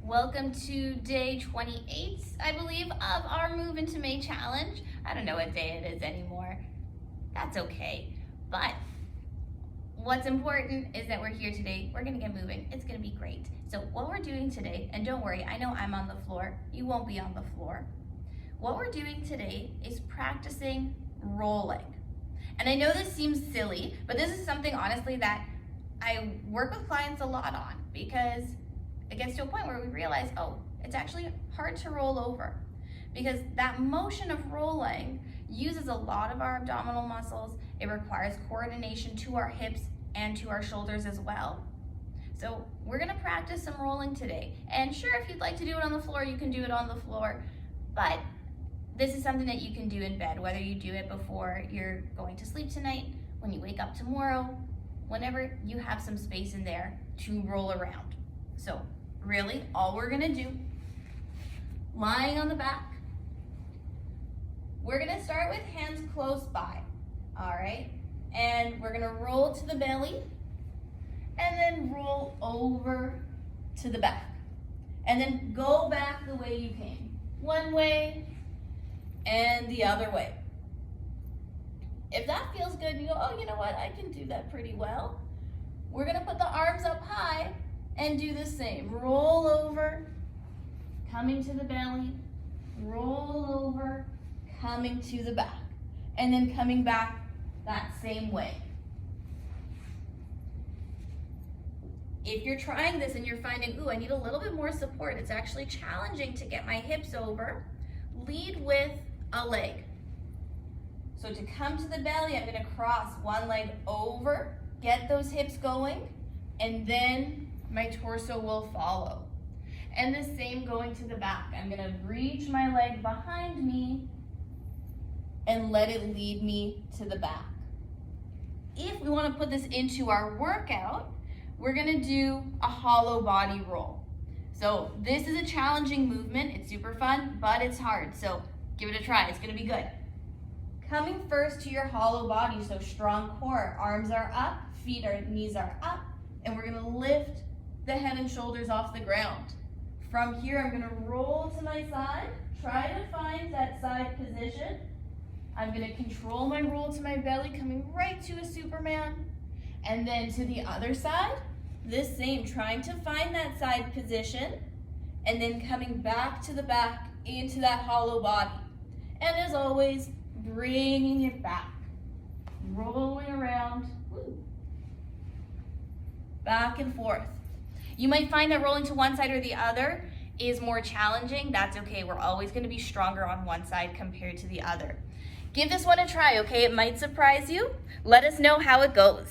Welcome to day 28, I believe, of our Move Into May challenge. I don't know what day it is anymore. That's okay. But what's important is that we're here today. We're gonna get moving. It's gonna be great. So what we're doing today, and don't worry, I know I'm on the floor. You won't be on the floor. What we're doing today is practicing rolling. And I know this seems silly, but this is something honestly that I work with clients a lot on, because it gets to a point where we realize, oh, it's actually hard to roll over, because that motion of rolling uses a lot of our abdominal muscles. It requires coordination to our hips and to our shoulders as well. So we're gonna practice some rolling today. And sure, if you'd like to do it on the floor, you can do it on the floor, but this is something that you can do in bed, whether you do it before you're going to sleep tonight, when you wake up tomorrow, whenever you have some space in there to roll around. So really, all we're gonna do, lying on the back, we're gonna start with hands close by, all right? And we're gonna roll to the belly, and then roll over to the back. And then go back the way you came. One way, and the other way. If that feels good, and you go, oh, you know what, I can do that pretty well. We're gonna put the arms up high and do the same. Roll over, coming to the belly, roll over, coming to the back, and then coming back that same way. If you're trying this and you're finding, ooh, I need a little bit more support, it's actually challenging to get my hips over, lead with a leg. So to come to the belly, I'm gonna cross one leg over, get those hips going, and then my torso will follow. And the same going to the back. I'm gonna reach my leg behind me and let it lead me to the back. If we wanna put this into our workout, we're gonna do a hollow body roll. So this is a challenging movement. It's super fun, but it's hard. So give it a try, it's gonna be good. Coming first to your hollow body, so strong core. Arms are up, feet or knees are up, and we're gonna lift the head and shoulders off the ground. From here, I'm gonna roll to my side, try to find that side position. I'm gonna control my roll to my belly, coming right to a Superman. And then to the other side, this same, trying to find that side position, and then coming back to the back into that hollow body. And as always, bringing it back, rolling around, back and forth. You might find that rolling to one side or the other is more challenging. That's okay. We're always going to be stronger on one side compared to the other. Give this one a try, okay? It might surprise you. Let us know how it goes.